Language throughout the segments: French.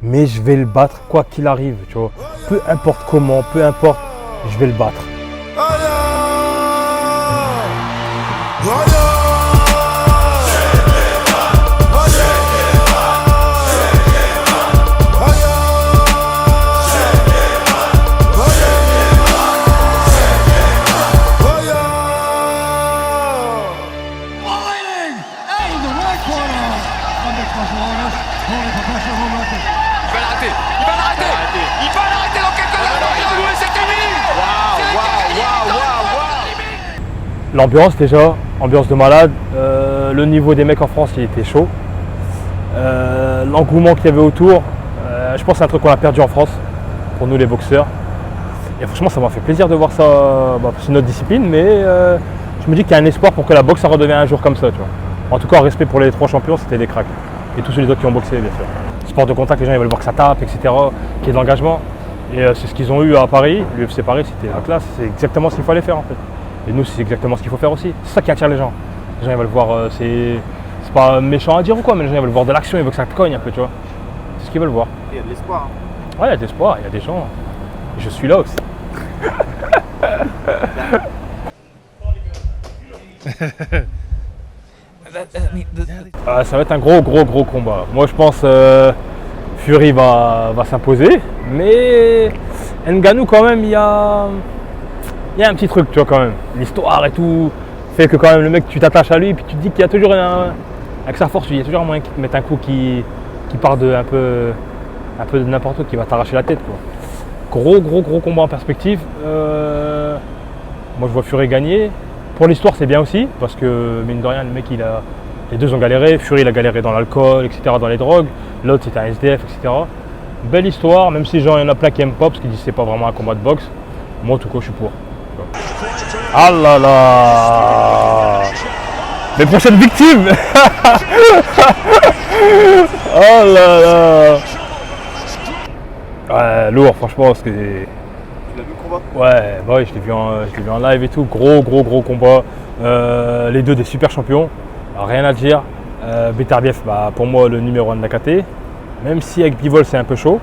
Mais je vais le battre quoi qu'il arrive, tu vois. Peu importe comment, peu importe, je vais le battre. L'ambiance déjà, ambiance de malade, le niveau des mecs en France il était chaud. L'engouement qu'il y avait autour, je pense que c'est un truc qu'on a perdu en France, pour nous les boxeurs. Et franchement ça m'a fait plaisir de voir ça, c'est notre discipline, mais je me dis qu'il y a un espoir pour que la boxe ça redevienne un jour comme ça. Tu vois. En tout cas, respect pour les 3 champions, c'était des cracks. Et tous les autres qui ont boxé bien sûr. Sport de contact, les gens ils veulent voir que ça tape, etc., qu'il y ait de l'engagement. Et c'est ce qu'ils ont eu à Paris, l'UFC Paris c'était la classe, c'est exactement ce qu'il fallait faire en fait. Et nous, c'est exactement ce qu'il faut faire aussi. C'est ça qui attire les gens. Les gens, ils veulent voir, c'est pas méchant à dire ou quoi, mais les gens, ils veulent voir de l'action, ils veulent que ça cogne un peu, tu vois. C'est ce qu'ils veulent voir. Il y a de l'espoir. Ouais, il y a de l'espoir, il y a des gens. Et je suis là aussi. Ça va être un gros combat. Moi, je pense Fury va s'imposer, mais Ngannou, quand même, il y a un petit truc, tu vois, quand même. L'histoire et tout fait que quand même le mec, tu t'attaches à lui, puis tu te dis qu'il y a toujours avec sa force, il y a toujours un moyen qu'il te mette un coup qui part de un peu de n'importe où, qui va t'arracher la tête, quoi. Gros combat en perspective. Moi, je vois Fury gagner. Pour l'histoire, c'est bien aussi, parce que mine de rien, le mec, les deux ont galéré. Fury, il a galéré dans l'alcool, etc., dans les drogues. L'autre, c'était un SDF, etc. Belle histoire, même si genre, il y en a plein qui aiment pas, parce qu'ils disent que c'est pas vraiment un combat de boxe. Moi, en tout cas, je suis pour. Ah là là! Les prochaines victimes! Oh là là! Ouais, lourd, franchement, parce que. Tu l'as vu le combat? Ouais, bah oui, je l'ai vu en live et tout. Gros combat. Les deux des super champions. Alors, rien à dire. Beterbiev, pour moi, le numéro 1 de la KT. Même si avec Bivol, c'est un peu chaud.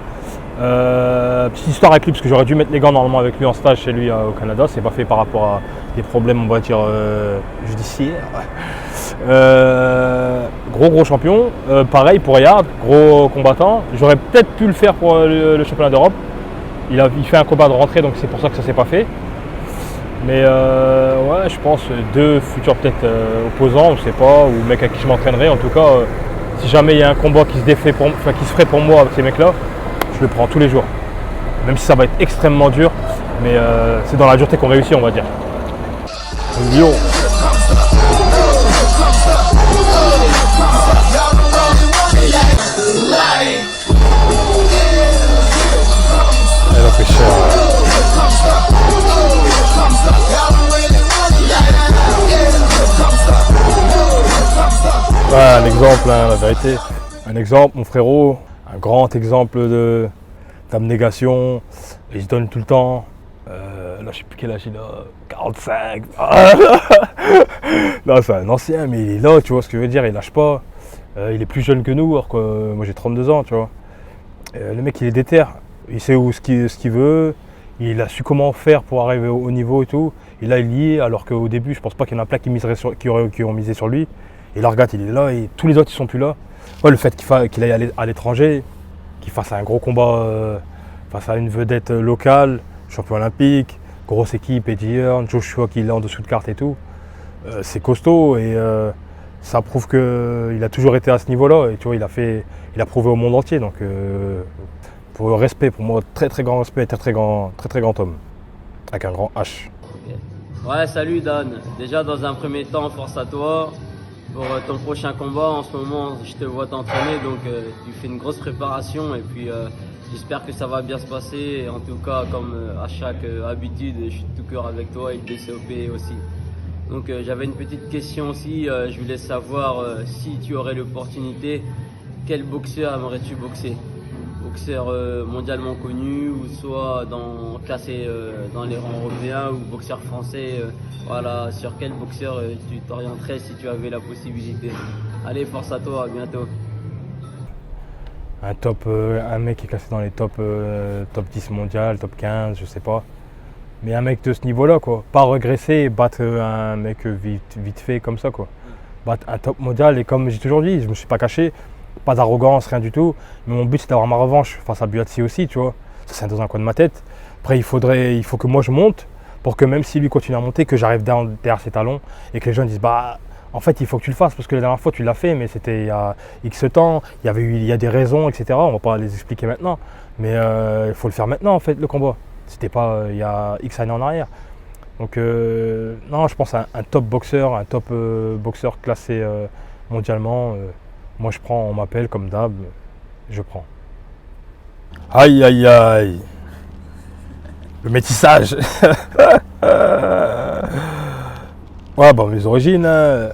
Petite histoire avec lui, parce que j'aurais dû mettre les gants normalement avec lui en stage chez lui au Canada. C'est pas fait par rapport à des problèmes, on va dire, judiciaires. Gros champion. Pareil pour Riyad, gros combattant. J'aurais peut-être pu le faire pour le championnat d'Europe. Il fait un combat de rentrée, donc c'est pour ça que ça s'est pas fait. Mais ouais, je pense 2 futurs peut-être opposants, je sais pas, ou mecs à qui je m'entraînerai. En tout cas, si jamais il y a un combat qui se ferait pour moi avec ces mecs-là, je le prends tous les jours. Même si ça va être extrêmement dur, mais c'est dans la dureté qu'on réussit, on va dire. Lyon. Elle a fait cher. Ouais, un exemple, hein, la vérité. Un exemple, mon frérot, un grand exemple d'abnégation. Il se donne tout le temps. Là, je sais plus quel âge il a. 45. Non, c'est un ancien, mais il est là, tu vois ce que je veux dire. Il lâche pas. Il est plus jeune que nous, alors que moi j'ai 32 ans, tu vois. Le mec, il est déter. Il sait ce qu'il veut. Il a su comment faire pour arriver au niveau et tout. Et là, il y est, alors qu'au début, je pense pas qu'il y en a plein qui ont misé sur lui. Et là, regarde, il est là et tous les autres, ils sont plus là. Ouais, le fait qu'il aille à l'étranger, qu'il fasse un gros combat face à une vedette locale, champion olympique, grosse équipe, Eddie Hearn, Joshua qui est là en dessous de carte et tout, c'est costaud et ça prouve qu'il a toujours été à ce niveau-là. Et tu vois, il a prouvé au monde entier. Donc, pour le respect, pour moi, très grand respect, très grand homme, avec un grand H. Ouais, salut Dan. Déjà, dans un premier temps, force à toi pour ton prochain combat. En ce moment, je te vois t'entraîner, donc tu fais une grosse préparation et puis j'espère que ça va bien se passer. Et en tout cas, comme à chaque habitude, je suis de tout cœur avec toi et le DCOP aussi. Donc j'avais une petite question aussi. Je voulais savoir si tu aurais l'opportunité, quel boxeur aimerais-tu boxer? Boxeur mondialement connu ou soit classé dans les rangs européens ou boxeur français, voilà, sur quel boxeur tu t'orienterais si tu avais la possibilité? Allez, force à toi, à bientôt. un mec qui est classé dans les top 10 mondial, top 15, je sais pas. Mais un mec de ce niveau-là, quoi. Pas regresser et battre un mec vite fait comme ça, quoi. Battre un top mondial, et comme j'ai toujours dit, je me suis pas caché, pas d'arrogance, rien du tout. Mais mon but, c'est d'avoir ma revanche face à Buatsi aussi, tu vois. Ça, c'est dans un coin de ma tête. Après, il faut que moi je monte pour que même si lui continue à monter, que j'arrive derrière ses talons et que les gens disent, bah, en fait, il faut que tu le fasses parce que la dernière fois, tu l'as fait, mais c'était il y a X temps, il y a des raisons, etc. On va pas les expliquer maintenant, mais il faut le faire maintenant, en fait, le combat. C'était pas il y a X années en arrière. Donc, non, je pense à un top boxeur, boxeur classé mondialement. Moi, je prends, on m'appelle comme d'hab, je prends. Aïe, aïe, aïe. Le métissage. Ouais, bah, mes origines, hein.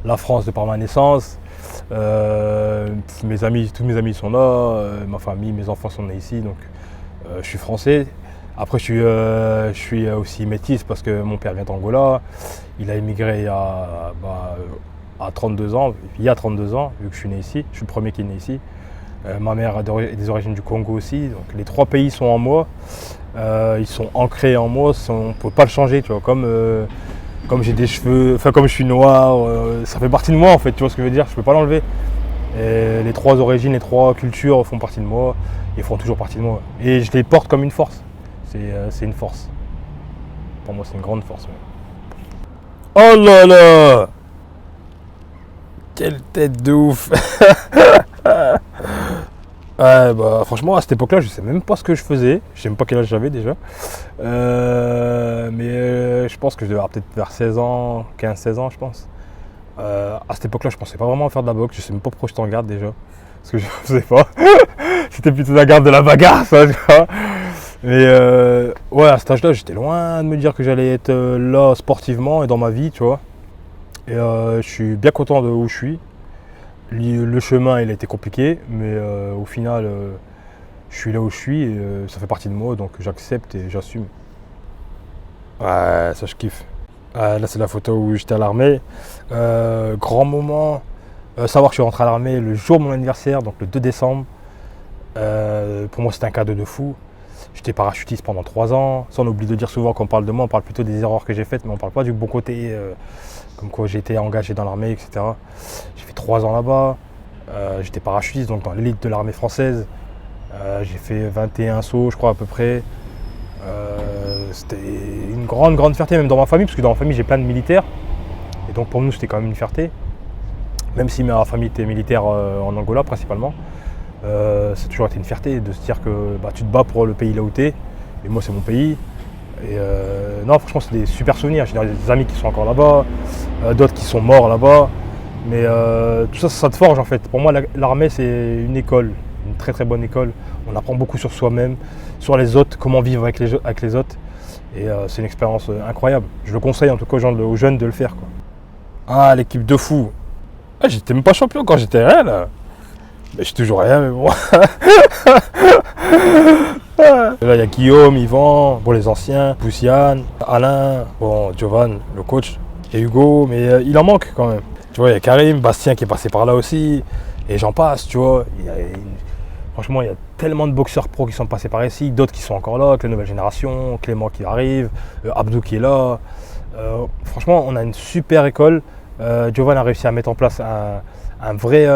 La France de par ma naissance. Tous mes amis sont là. Ma famille, mes enfants sont nés ici, donc je suis français. Après, je suis aussi métis parce que mon père vient d'Angola. Il a émigré à 32 ans, il y a 32 ans, vu que je suis né ici. Je suis le premier qui est né ici. Ma mère a des origines du Congo aussi. Donc les trois pays sont en moi. Ils sont ancrés en moi. On ne peut pas le changer, tu vois. Comme j'ai des cheveux, enfin comme je suis noir, ça fait partie de moi en fait. Tu vois ce que je veux dire? Je ne peux pas l'enlever. Et les trois origines, les trois cultures font partie de moi. Ils feront toujours partie de moi. Et je les porte comme une force. C'est une force. Pour moi, c'est une grande force. Ouais. Oh là là! Quelle tête de ouf! Ouais, bah, franchement, à cette époque-là, je sais même pas ce que je faisais. Je sais même pas quel âge j'avais déjà. Mais je pense que je devais avoir peut-être vers 16 ans, 15-16 ans, je pense. À cette époque-là, je pensais pas vraiment faire de la boxe. Je sais même pas pourquoi j'étais en garde déjà. Parce que je faisais pas. C'était plutôt la garde de la bagarre, ça, tu vois. Mais ouais, à cet âge-là, j'étais loin de me dire que j'allais être là sportivement et dans ma vie, tu vois. Et je suis bien content de où je suis. Le chemin, il a été compliqué, mais au final, je suis là où je suis et ça fait partie de moi, donc j'accepte et j'assume. Ouais, ça je kiffe. Là, c'est la photo où j'étais à l'armée. Grand moment. Savoir que je suis rentré à l'armée le jour de mon anniversaire, donc le 2 décembre. Pour moi, c'était un cadeau de fou. J'étais parachutiste pendant 3 ans. Ça, on oublie de dire souvent qu'on parle de moi, on parle plutôt des erreurs que j'ai faites, mais on ne parle pas du bon côté, comme quoi j'ai été engagé dans l'armée, etc. J'ai fait 3 ans là-bas. J'étais parachutiste, donc dans l'élite de l'armée française. J'ai fait 21 sauts, je crois, à peu près. C'était une grande fierté, même dans ma famille, parce que dans ma famille, j'ai plein de militaires. Et donc pour nous, c'était quand même une fierté. Même si ma famille était militaire en Angola, principalement. C'est toujours été une fierté de se dire que tu te bats pour le pays là où t'es, et moi c'est mon pays. Et non, franchement, c'est des super souvenirs. J'ai des amis qui sont encore là-bas, d'autres qui sont morts là-bas. Mais tout ça, ça te forge en fait. Pour moi, l'armée, c'est une école, une très très bonne école. On apprend beaucoup sur soi-même, sur les autres, comment vivre avec les autres. Et c'est une expérience incroyable. Je le conseille en tout cas aux jeunes de le faire, quoi. Ah, l'équipe de fous. Ah, j'étais même pas champion quand j'étais rien là. Mais je suis toujours rien, mais bon. Là, il y a Guillaume, Yvan, bon, les anciens, Poussiane, Alain, bon, Jovan, le coach, et Hugo, mais il en manque quand même. Tu vois, il y a Karim, Bastien qui est passé par là aussi, et j'en passe, tu vois. Franchement, il y a tellement de boxeurs pros qui sont passés par ici, d'autres qui sont encore là, avec la nouvelle génération, Clément qui arrive, Abdou qui est là. Franchement, on a une super école. Jovan a réussi à mettre en place un vrai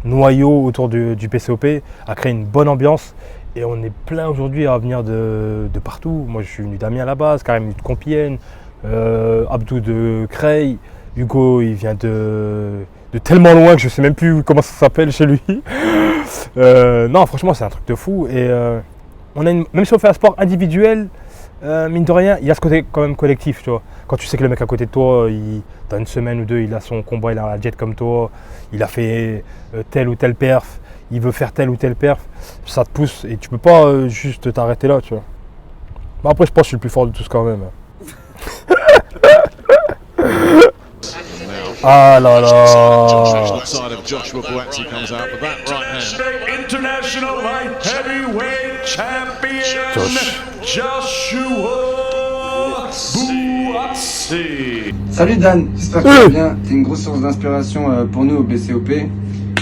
noyau autour du PCOP, à créer une bonne ambiance. Et on est plein aujourd'hui à venir de partout. Moi, je suis venu d'Amiens à la base, Karim de Compiègne, Abdou de Creil, Hugo, il vient de tellement loin que je ne sais même plus comment ça s'appelle chez lui. Non, franchement, c'est un truc de fou. Et même si on fait un sport individuel, mine de rien, il y a ce côté quand même collectif, tu vois. Quand tu sais que le mec à côté de toi, dans une semaine ou deux, il a son combat, il a un jet comme toi, il a fait tel ou tel perf, il veut faire tel ou tel perf, ça te pousse et tu peux pas juste t'arrêter là, tu vois. Mais après, je pense que je suis le plus fort de tous quand même. Ah là là. International light heavyweight champion Joshua Buatsi. Salut Dan, j'espère que tu vas bien. T'es une grosse source d'inspiration pour nous au BCOP.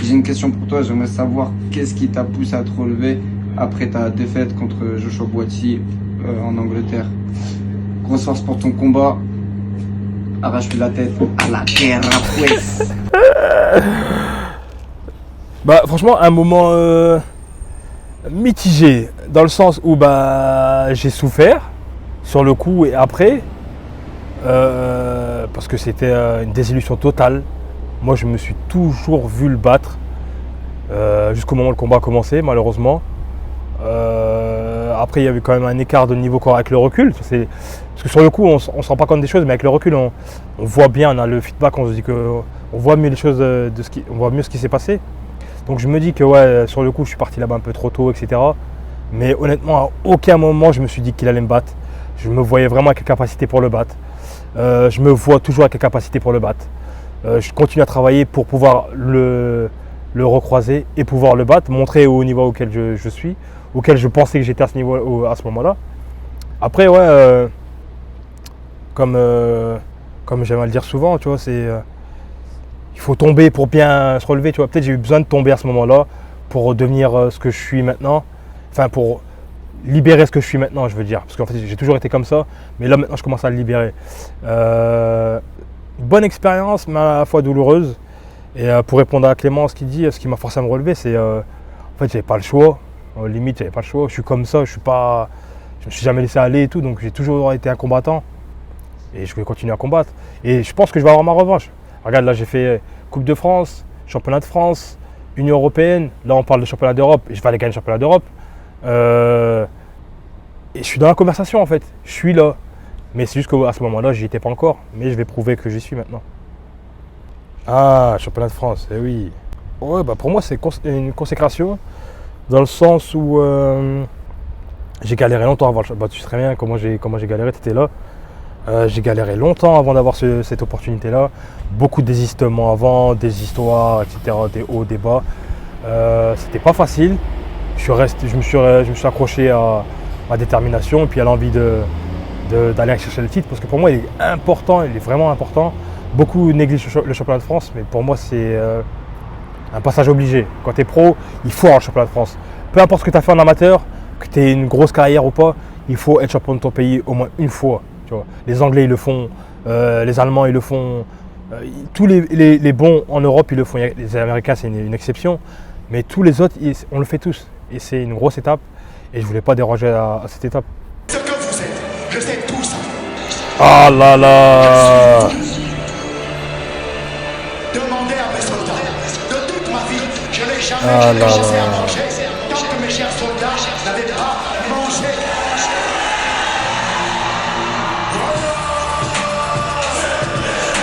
J'ai une question pour toi, j'aimerais savoir qu'est-ce qui t'a poussé à te relever après ta défaite contre Joshua Buatsi en Angleterre. Grosse force pour ton combat. Arrache-lui la tête à la terre, pues. Bah franchement un moment mitigé, dans le sens où bah j'ai souffert sur le coup et après, parce que c'était une désillusion totale. Moi je me suis toujours vu le battre jusqu'au moment où le combat a commencé, malheureusement. Après il y avait quand même un écart de niveau avec le recul. Parce que sur le coup on ne se rend pas compte des choses, mais avec le recul on voit bien, on a le feedback, on se dit qu'on voit mieux les choses, on voit mieux ce qui s'est passé. Donc je me dis que ouais, sur le coup je suis parti là-bas un peu trop tôt, etc. Mais honnêtement à aucun moment je me suis dit qu'il allait me battre. Je me voyais vraiment avec les capacités pour le battre. Je me vois toujours avec les capacités pour le battre. Je continue à travailler pour pouvoir le recroiser et pouvoir le battre, montrer au niveau auquel je suis, auquel je pensais que j'étais à ce moment-là. Après, ouais, comme j'aime à le dire souvent, tu vois, il faut tomber pour bien se relever, tu vois. Peut-être j'ai eu besoin de tomber à ce moment-là pour devenir ce que je suis maintenant, enfin pour libérer ce que je suis maintenant, je veux dire, parce qu'en fait j'ai toujours été comme ça, mais là maintenant je commence à le libérer. Bonne expérience, mais à la fois douloureuse. Et pour répondre à Clément, ce qu'il dit, ce qui m'a forcé à me relever, c'est en fait j'avais pas le choix. Limite j'avais pas le choix. Je suis comme ça, je me suis jamais laissé aller et tout, donc j'ai toujours été un combattant et je vais continuer à combattre. Et je pense que je vais avoir ma revanche. Regarde, là j'ai fait Coupe de France, Championnat de France, Union Européenne. Là on parle de Championnat d'Europe et je vais aller gagner le Championnat d'Europe. Et je suis dans la conversation en fait. Je suis là. Mais c'est juste qu'à ce moment-là, j'y étais pas encore. Mais je vais prouver que j'y suis maintenant. Ah, Championnat de France, eh oui. Ouais, bah pour moi c'est une consécration. Dans le sens où j'ai galéré longtemps avant. Bah, tu sais très bien comment j'ai galéré, tu étais là. J'ai galéré longtemps avant d'avoir cette opportunité-là. Beaucoup de désistements avant, des histoires, etc., des hauts, des bas. C'était pas facile. Je me suis accroché à ma détermination et puis à l'envie d'aller chercher le titre. Parce que pour moi, il est important, il est vraiment important. Beaucoup négligent le championnat de France, mais pour moi, c'est un passage obligé. Quand tu es pro, il faut avoir le championnat de France. Peu importe ce que tu as fait en amateur, que tu aies une grosse carrière ou pas, il faut être champion de ton pays au moins une fois. Tu vois. Les Anglais ils le font, les Allemands ils le font, tous les bons en Europe ils le font. Les Américains c'est une exception, mais tous les autres on le fait tous. Et c'est une grosse étape et je voulais pas déroger à cette étape. Ce que vous êtes, je sais tout ça. Ah là là. Demandez à mes soldats. De toute ma vie, je n'ai jamais chassé à manger tant que mes chers soldats n'avaient pas mangé.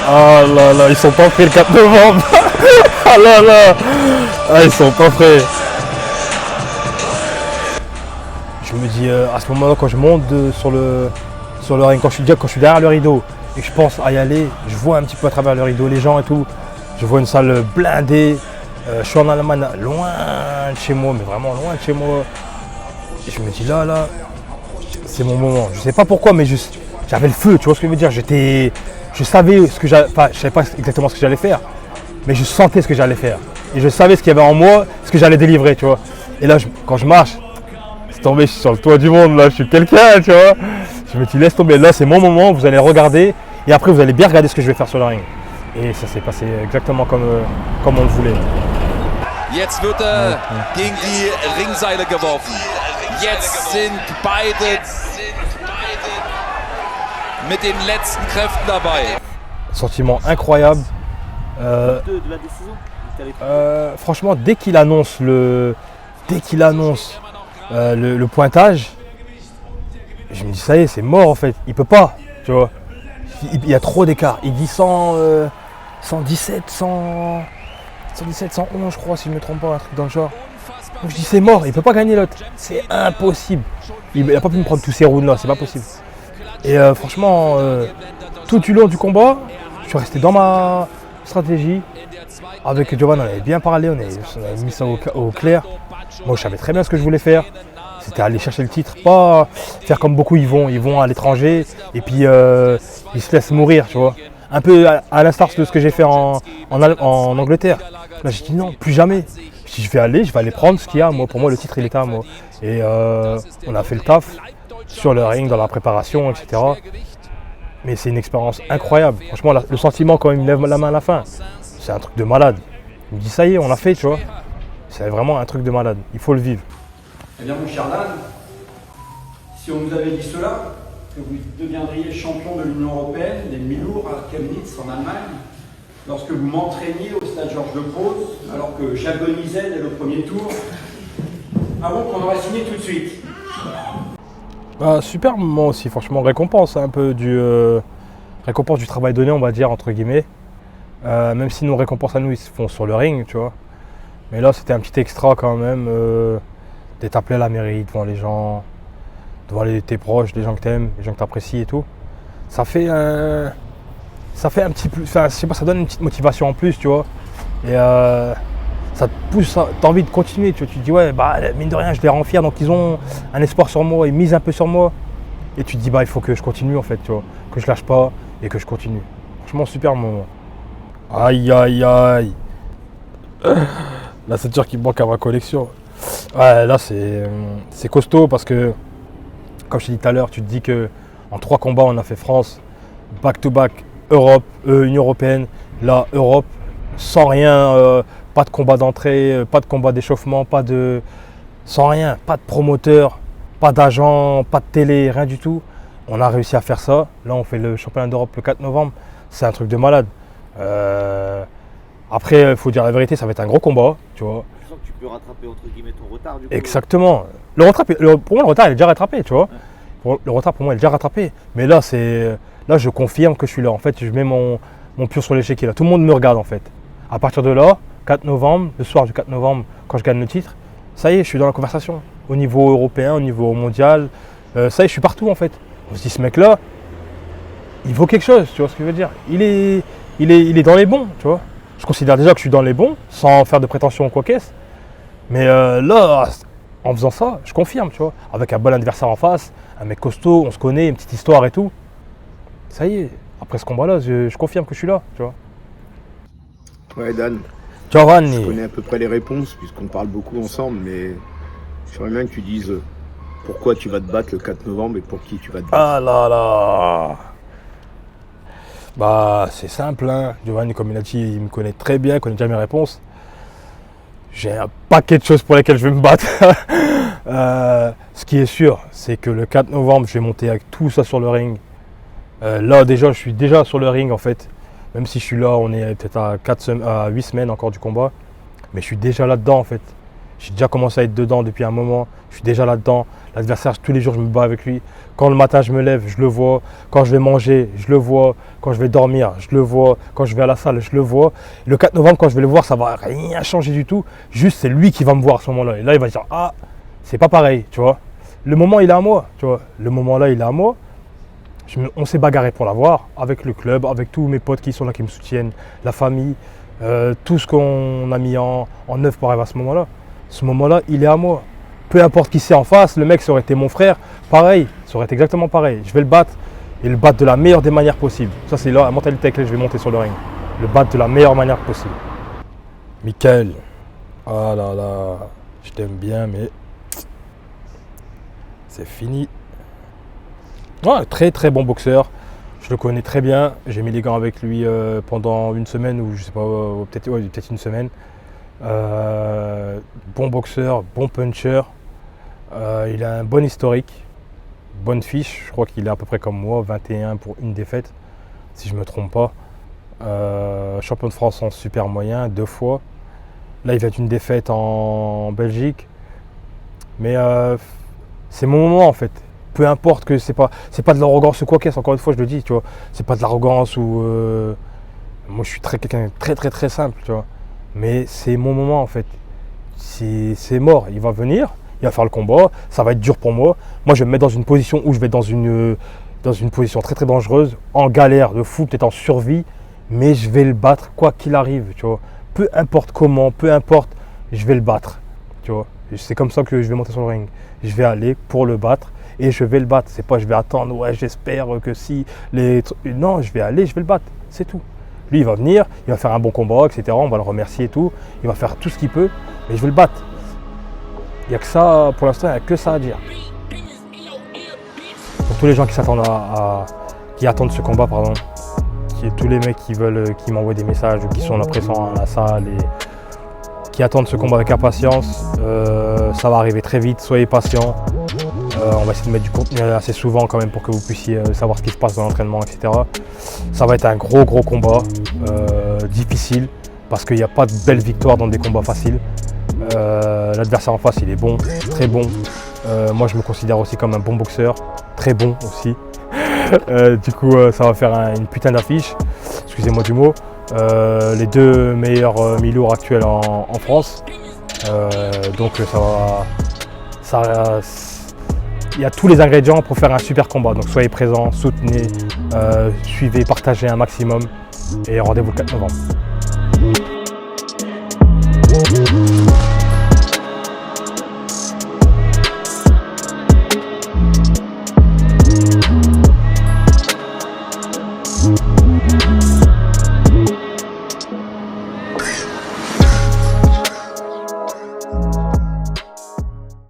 Ah là là, ils sont pas prêts le 4 novembre. Ah là là. Ah, ils sont pas prêts. Je me dis à ce moment-là quand je monte sur le ring, quand je suis derrière le rideau et que je pense à y aller, je vois un petit peu à travers le rideau les gens et tout. Je vois une salle blindée. Je suis en Allemagne, loin de chez moi, mais vraiment loin de chez moi. Et je me dis là, c'est mon moment. Je sais pas pourquoi, mais j'avais le feu, tu vois ce que je veux dire. Je savais ce que j'allais, enfin, je savais pas exactement ce que j'allais faire, mais je sentais ce que j'allais faire. Et je savais ce qu'il y avait en moi, ce que j'allais délivrer, tu vois. Et là, quand je marche, c'est tombé, je suis sur le toit du monde, là, je suis quelqu'un, tu vois. Je me dis, laisse tomber, là, c'est mon moment, vous allez regarder, et après, vous allez bien regarder ce que je vais faire sur le ring. Et ça s'est passé exactement comme on le voulait. Jetzt wird gegen die Ringseile geworfen. Jetzt sind beide mit den letzten Kräften dabei. Sentiment incroyable. De la décision. Franchement, dès qu'il annonce le pointage, je me dis ça y est, c'est mort en fait. Il peut pas, tu vois. Il y a trop d'écart. Il dit 117, 111 je crois, si je ne me trompe pas, un truc dans le genre. Donc je dis c'est mort, il ne peut pas gagner l'autre. C'est impossible. Il n'a pas pu me prendre tous ces rounds là, c'est pas possible. Et franchement, tout du long du combat, je suis resté dans ma stratégie. Avec Jovan, on avait bien parlé, on avait mis ça au clair. Moi, je savais très bien ce que je voulais faire. C'était aller chercher le titre, pas faire comme beaucoup ils vont à l'étranger et puis ils se laissent mourir, tu vois. Un peu à l'instar de ce que j'ai fait en Angleterre, Là, j'ai dit non, plus jamais. Je dis, je vais aller prendre ce qu'il y a. Moi, pour moi, le titre, il était à moi. Et on a fait le taf sur le ring, dans la préparation, etc. Mais c'est une expérience incroyable. Franchement, le sentiment quand il me lève la main à la fin, c'est un truc de malade. Il me dit, ça y est, on l'a fait, tu vois. C'est vraiment un truc de malade. Il faut le vivre. Eh bien, mon cher Dan, si on vous avait dit cela, que vous deviendriez champion de l'Union européenne, des mi-lourds à Chemnitz en Allemagne, lorsque vous m'entraîniez au stade Georges Lecros, alors que j'agonisais dès le premier tour, avant qu'on aurait signé tout de suite. Super moment aussi, franchement, récompense un peu récompense du travail donné, on va dire, entre guillemets. Même si nos récompenses à nous, ils se font sur le ring, tu vois. Mais là, c'était un petit extra quand même, d'être appelé à la mairie devant les gens, devant tes proches, les gens que t'aimes, les gens que t'apprécies et tout. Ça fait un petit plus, enfin, je sais pas, ça donne une petite motivation en plus, tu vois. Et ça te pousse, t'as envie de continuer, tu vois. Tu te dis, ouais, bah, mine de rien, je les rends fiers, donc ils ont un espoir sur moi, ils misent un peu sur moi. Et tu te dis, bah, il faut que je continue, en fait, tu vois. Que je lâche pas et que je continue. Franchement, super moment. Aïe, aïe, aïe. La ceinture qui manque à ma collection. Ouais, là, c'est costaud parce que, comme je t'ai dit tout à l'heure, tu te dis que en 3 combats, on a fait France, back-to-back, Europe, Union Européenne. Là, Europe, sans rien, pas de combat d'entrée, pas de combat d'échauffement, sans rien, pas de promoteur, pas d'agent, pas de télé, rien du tout. On a réussi à faire ça. Là, on fait le championnat d'Europe le 4 novembre. C'est un truc de malade. Après, il faut dire la vérité, ça va être un gros combat, tu vois. Je sens que tu peux rattraper entre guillemets ton retard du coup. Exactement. Pour moi, le retard, il est déjà rattrapé, tu vois. Le retard, pour moi, il est déjà rattrapé. Mais là, je confirme que je suis là. En fait, je mets mon pion sur l'échiquier là. Tout le monde me regarde, en fait. À partir de là, 4 novembre, le soir du 4 novembre, quand je gagne le titre, ça y est, je suis dans la conversation. Au niveau européen, au niveau mondial, ça y est, je suis partout, en fait. On se dit, ce mec-là, il vaut quelque chose, tu vois ce que je veux dire. Il est dans les bons, tu vois. Je considère déjà que je suis dans les bons, sans faire de prétention ou quoi qu'est-ce. Mais là, en faisant ça, je confirme, tu vois. Avec un bon adversaire en face, un mec costaud, on se connaît, une petite histoire et tout. Ça y est, après ce combat-là, je confirme que je suis là, tu vois. Ouais, Dan. Giovanni. Je connais à peu près les réponses, puisqu'on parle beaucoup ensemble, mais j'aimerais bien que tu dises pourquoi tu vas te battre le 4 novembre et pour qui tu vas te battre. Ah là là. Bah, c'est simple, hein. Giovanni, comme il a dit, il me connaît très bien, il connaît déjà mes réponses. J'ai un paquet de choses pour lesquelles je vais me battre. Ce qui est sûr, c'est que le 4 novembre, je vais monter avec tout ça sur le ring. Là, déjà, je suis déjà sur le ring, en fait. Même si je suis là, on est peut-être à 8 semaines encore du combat. Mais je suis déjà là-dedans, en fait. J'ai déjà commencé à être dedans depuis un moment. Je suis déjà là-dedans. L'adversaire, tous les jours, je me bats avec lui. Quand le matin, je me lève, je le vois. Quand je vais manger, je le vois. Quand je vais dormir, je le vois. Quand je vais à la salle, je le vois. Le 4 novembre, quand je vais le voir, ça ne va rien changer du tout. Juste, c'est lui qui va me voir à ce moment-là. Et là, il va dire, ah, c'est pas pareil, tu vois. Le moment, il est à moi, tu vois. Le moment là, il est à moi. On s'est bagarré pour l'avoir, avec le club, avec tous mes potes qui sont là, qui me soutiennent, la famille, tout ce qu'on a mis en œuvre pour arriver à ce moment-là. Ce moment-là, il est à moi. Peu importe qui c'est en face, le mec, ça aurait été mon frère, pareil, ça aurait été exactement pareil. Je vais le battre et le battre de la meilleure des manières possibles. Ça, c'est la mentalité avec laquelle je vais monter sur le ring. Le battre de la meilleure manière possible. Michael, ah là là, je t'aime bien, mais c'est fini. Ouais, très très bon boxeur. Je le connais très bien. J'ai mis les gants avec lui pendant une semaine ou je sais pas, peut-être une semaine. Bon boxeur, bon puncher. Il a un bon historique, bonne fiche. Je crois qu'il est à peu près comme moi, 21 pour une défaite, si je ne me trompe pas. Champion de France en super moyen, 2 fois. Là, il vient d'une défaite en Belgique. Mais c'est mon moment en fait. Peu importe que c'est pas de l'arrogance ou quoi qu'est-ce, encore une fois je le dis, tu vois. C'est pas de l'arrogance ou moi je suis quelqu'un de très très très simple, tu vois. Mais c'est mon moment en fait. C'est mort, il va venir, il va faire le combat, ça va être dur pour moi. Moi je vais me mettre dans une position où je vais être dans une position très très dangereuse, en galère de fou, peut-être en survie, mais je vais le battre quoi qu'il arrive, tu vois. Peu importe comment, peu importe, je vais le battre, tu vois. C'est comme ça que je vais monter sur le ring. Je vais aller pour le battre. Et je vais le battre. C'est pas je vais attendre, ouais, j'espère que si les. Non, je vais aller, je vais le battre. C'est tout. Lui, il va venir, il va faire un bon combat, etc. On va le remercier et tout. Il va faire tout ce qu'il peut, mais je veux le battre. Il n'y a que ça, pour l'instant, il n'y a que ça à dire. Pour tous les gens qui s'attendent qui attendent ce combat, pardon, tous les mecs qui m'envoient des messages ou qui sont là présents à la salle et qui attendent ce combat avec impatience, ça va arriver très vite, soyez patients. On va essayer de mettre du contenu assez souvent quand même pour que vous puissiez savoir ce qui se passe dans l'entraînement, etc. Ça va être un gros combat, difficile, parce qu'il n'y a pas de belles victoires dans des combats faciles. L'adversaire en face, il est bon, très bon. Moi, je me considère aussi comme un bon boxeur, très bon aussi. Du coup, ça va faire une putain d'affiche, excusez-moi du mot. Les deux meilleurs mi-lourds actuels en France. Donc il y a tous les ingrédients pour faire un super combat. Donc soyez présents, soutenez, suivez, partagez un maximum et rendez-vous le 4 novembre.